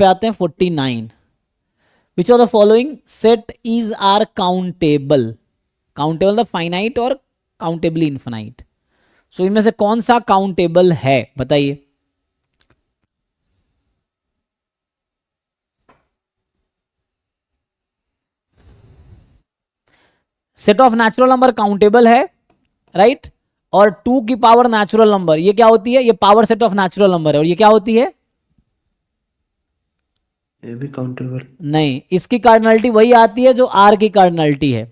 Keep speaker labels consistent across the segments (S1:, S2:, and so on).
S1: पे आते हैं 49. Which of the following set is are countable. Countable the finite और काउंटेबली इनफाइनाइट. सो इनमें से कौन सा काउंटेबल है बताइए. Set of natural number countable है, राइट right? और 2 की पावर नेचुरल नंबर, ये क्या होती है, ये power set of natural number है. और ये क्या होती है,
S2: ये भी काउंटेबल
S1: नहीं, इसकी कार्डिनलिटी वही आती है जो आर की कार्डिनलिटी है.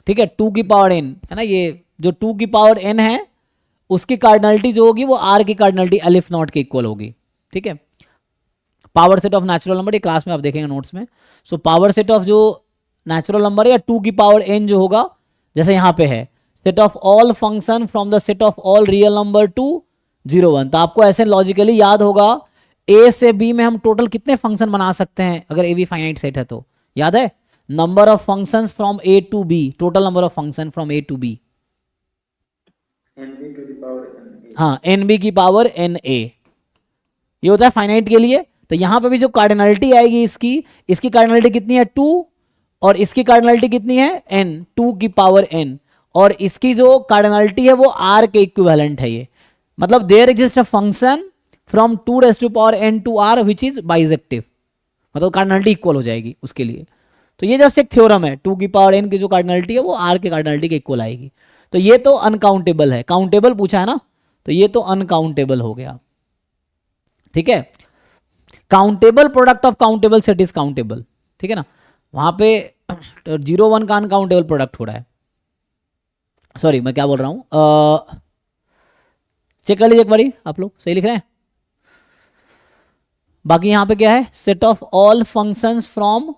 S1: ठीक है, 2 की पावर n है ना, ये जो 2 की पावर n है उसकी कार्डिनलिटी जो होगी वो आर की कार्डिनलिटी अलिफ नॉट के इक्वल होगी. ठीक है, power set of natural number, ये क्लास में आप देखेंगे नोट्स में. सो पावर सेट ऑफ जो नेचुरल नंबर है या 2 की पावर n जो होगा, जैसे यहां पे है set of all function from the set of all real number two 0 1. तो आपको ऐसे लॉजिकली याद होगा ए से बी में हम टोटल कितने फंक्शन बना सकते हैं अगर ए बी फाइनाइट सेट है तो. याद है, number of function from A to B, total number of function from A to B. हाँ, एन बी की पावर एन ए, ये होता है फाइनाइट के लिए. तो यहां पे भी जो कार्डिनलिटी आएगी इसकी कार्डिनलिटी कितनी है 2, और इसकी कार्डिनलिटी कितनी है n, 2 की पावर n. और इसकी जो कार्डिनलिटी है वो r के इक्विवेलेंट है. ये मतलब there exist a function from 2 raise to power n to r which is bijective, मतलब कार्डिनलिटी इक्वल हो जाएगी उसके लिए. तो ये जस्ट एक थ्योरम है, 2 की पावर n की जो कार्डिनलिटी है वो r के कार्डिनलिटी के इक्वल आएगी. तो ये तो अनकाउंटेबल है. काउंटेबल पूछा है ना, तो ये तो अनकाउंटेबल हो गया. ठीक है, countable product of countable set is countable. ठीक है ना, वहां पे 0 1 का अनकाउंटेबल प्रोडक्ट हो रहा है. सॉरी, मैं क्या बोल रहा हूं, चेक कर लीजिए एक बारी, आप लोग सही लिख रहे हैं. बाकी यहां पे क्या है, set of all functions from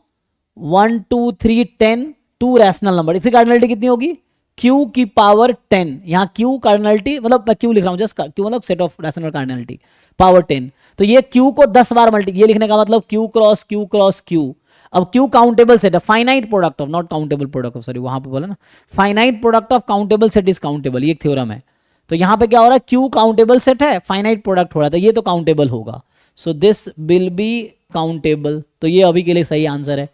S1: 1 2 3 10 to rational number. इसकी कार्डिनलिटी कितनी होगी, q की पावर 10. यहाँ q कार्डिनलिटी, मतलब मैं q लिख रहा हूँ जस्ट, q मतलब set of rational cardinality power 10. तो ये q को 10 बार मल्टी, ये लिखने का मतलब q cross q cross q. अब q काउंटेबल सेट है, finite product of, not countable product of, sorry वहां पे बोला ना, finite product of countable set is countable, ये एक थ्योरम है. तो यहां पे क्या हो रहा है, q काउंटेबल सेट है, फाइनाइट प्रोडक्ट हो रहा है, तो ये तो काउंटेबल होगा. So this will be countable. तो ये अभी के लिए सही आंसर है,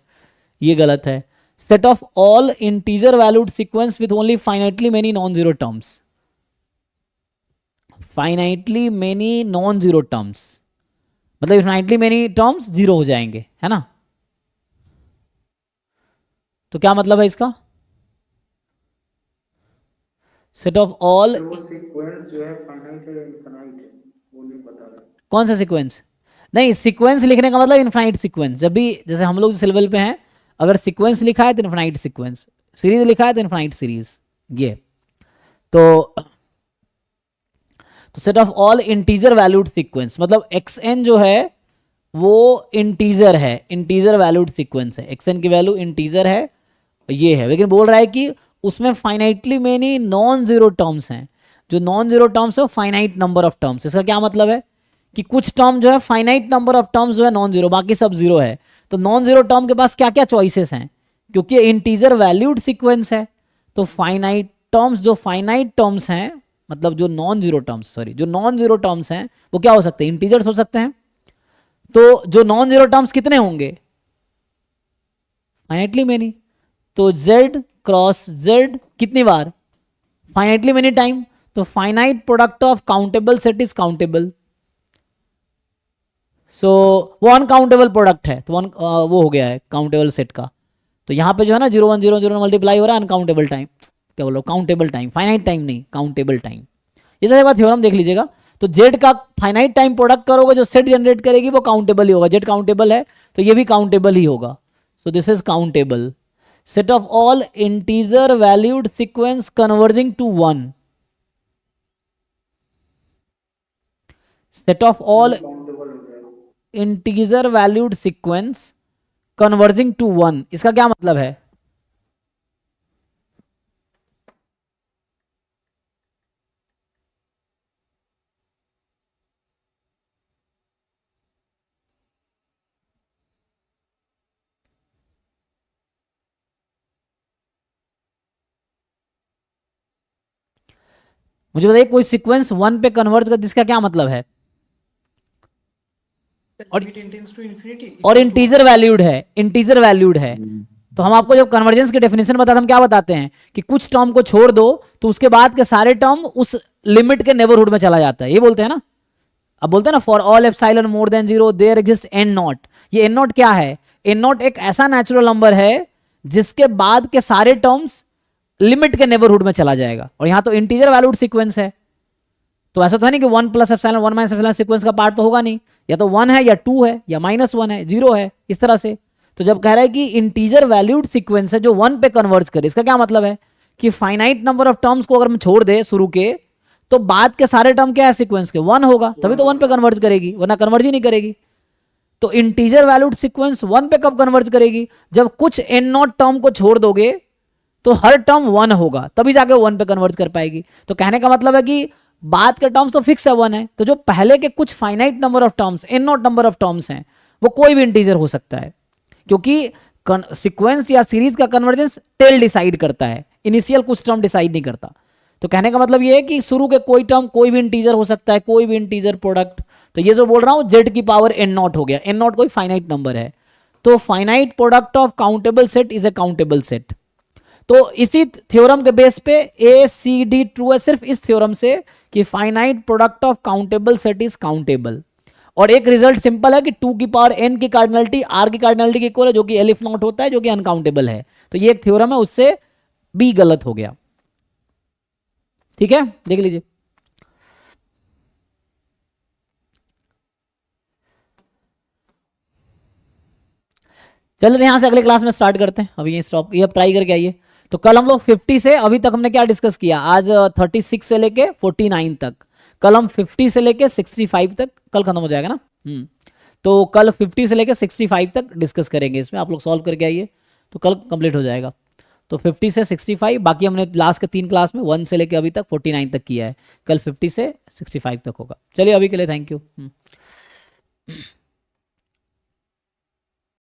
S1: ये गलत है. Set of all integer valued sequence with only finitely many non zero terms. Finitely many non zero terms मतलब इनफाइनाइटली मेनी टर्म्स जीरो हो जाएंगे, है ना. तो क्या मतलब है इसका, सेट ऑफ ऑल,
S3: सीक्वेंस जो है फाइनाइट है इनफाइनाइट है वो नहीं बता रहे.
S1: कौन सा सीक्वेंस, नहीं सीक्वेंस लिखने का मतलब इनफाइनाइट सीक्वेंस. जब भी जैसे हम लोग जिस लेवल पे हैं, अगर सीक्वेंस लिखा है तो इनफाइनाइट सीक्वेंस, सीरीज लिखा है तो इनफाइनाइट सीरीज. ये तो set of all integer valued sequence मतलब xn जो है वो इंटीजर है, इंटीजर वैल्यूड सीक्वेंस है, xn की वैल्यू इंटीजर है ये है. लेकिन बोल रहा है कि उसमें finitely many non zero terms हैं. जो नॉन जीरो टर्म्स है वो फाइनाइट नंबर ऑफ टर्म्स. इसका क्या मतलब है कि कुछ टर्म जो है फाइनाइट नंबर ऑफ टर्म्स जो है नॉन जीरो, बाकी सब जीरो है. तो नॉन जीरो टर्म के पास क्या क्या चॉइसेस हैं, क्योंकि इंटीजर वैल्यूड सीक्वेंस है. तो फाइनाइट टर्म्स, जो फाइनाइट टर्म्स हैं, मतलब जो नॉन जीरो टर्म्स, सॉरी जो नॉन जीरो टर्म्स हैं वो क्या हो सकते हैं, इंटीजर्स हो सकते हैं. तो जो नॉन जीरो टर्म्स कितने होंगे, फाइनाइटली मेनी. तो z क्रॉस z कितनी बार, फाइनाइटली मेनी टाइम. तो finite product of countable set is countable. So वो अनकाउंटेबल प्रोडक्ट है, तो वो हो गया है काउंटेबल सेट का. तो यहाँ पे जो है ना 0 1 0 0 मल्टीप्लाई हो रहा है अनकाउंटेबल टाइम, क्या बोलो काउंटेबल टाइम, फाइनाइट टाइम नहीं, काउंटेबल टाइम. ये सब एक बार थ्योरम देख लीजिएगा. तो जेड का फाइनाइट टाइम प्रोडक्ट करोगे, जो सेट जनरेट करेगी वो काउंटेबल ही होगा. जेड काउंटेबल है तो ये भी काउंटेबल ही होगा. So this is countable. Set of all integer valued sequence converging to 1. Set of all integer valued sequence converging to 1, इसका क्या मतलब है, मुझे बताइए. कोई सीक्वेंस 1 पे कन्वर्ज कर, इसका क्या मतलब है, और
S2: लिमिट इंटेंड्स टू इंफिनिटी
S1: और इंटीजर वैल्यूड है। तो हम आपको जब कन्वर्जेंस की डेफिनेशन बताते हैं हम क्या बताते हैं कि कुछ टर्म को छोड़ दो तो उसके बाद के सारे टर्म उस लिमिट के नेबरहुड में चला जाता है, ये बोलते हैं ना। अब बोलते हैं ना for all epsilon more than 0 there exist n naught. ये एन नॉट क्या है? एन नॉट एक ऐसा नेचुरल नंबर है जिसके बाद के सारे टर्म्स लिमिट के नेबरहुड में चला जाएगा। और यहां तो इंटीजर वैल्यूड सीक्वेंस है, तो ऐसा तो है नहीं कि 1 plus epsilon 1 minus epsilon sequence का पार्ट तो होगा नहीं, या तो 1 है या 2 है या -1 है 0 है, इस तरह से। तो जब कह रहा है कि इंटीजर वैल्यूड सीक्वेंस है जो 1 पे कन्वर्ज करे, इसका क्या मतलब है कि फाइनाइट नंबर ऑफ टर्म्स को अगर हम छोड़ दे शुरू के तो बाद के सारे टर्म क्या है सीक्वेंस के 1 होगा, तभी तो 1 पे कन्वर्ज करेगी, वरना कन्वर्ज ही नहीं करेगी। तो इंटीजर वैल्यूड सीक्वेंस 1 पे कब कन्वर्ज करेगी? जब कुछ एन नॉट टर्म को छोड़ दोगे तो हर टर्म 1 होगा, तभी जाके 1 पे कन्वर्ज कर पाएगी। तो कहने का मतलब है कि बाद के टर्म्स तो फिक्स है 1 है, तो जो पहले के कुछ finite number of terms n naught number of terms हैं वो कोई भी इंटीजर हो सकता है, क्योंकि सीक्वेंस या सीरीज का कन्वर्जेंस टेल डिसाइड करता है, इनिशियल कुछ टर्म डिसाइड नहीं करता। तो कहने का मतलब ये है कि शुरू के कोई टर्म कोई भी इंटीजर हो सकता है, कोई भी इंटीजर प्रोडक्ट। तो ये जो बोल रहा हूं z की पावर n नॉट हो गया, n नॉट कोई फाइनाइट नंबर है। तो finite product of countable set is a countable set. तो इसी थ्योरम के बेस पे ACD ट्रू है, सिर्फ इस थ्योरम से कि finite product of countable set is countable. और एक रिजल्ट सिंपल है कि 2 की पावर n की कार्डिनलिटी r की कार्डिनलिटी के इक्वल है, जो कि एलिफ नॉट होता है, जो कि अनकाउंटेबल है। तो ये एक थ्योरम है, उससे B गलत हो गया। ठीक है, देख लीजिए। चलिए यहां से अगले क्लास में स्टार्ट करते हैं, अभी ये स्टॉप, ये ट्राई करके आइए। तो कल हम लोग 50 से अभी तक हमने क्या डिस्कस किया, आज 36 से लेके 49 तक, कल हम 50 से लेके 65 तक, कल खत्म हो जाएगा ना। तो कल 50 से लेके 65 तक डिस्कस करेंगे, इसमें आप लोग सॉल्व करके आइए तो कल कंप्लीट हो जाएगा। तो 50 से 65, बाकी हमने लास्ट के 3 क्लास में 1 से लेके अभी तक 49 तक किया है, कल 50 से 65 तक होगा। चलिए अभी के लिए थैंक यू।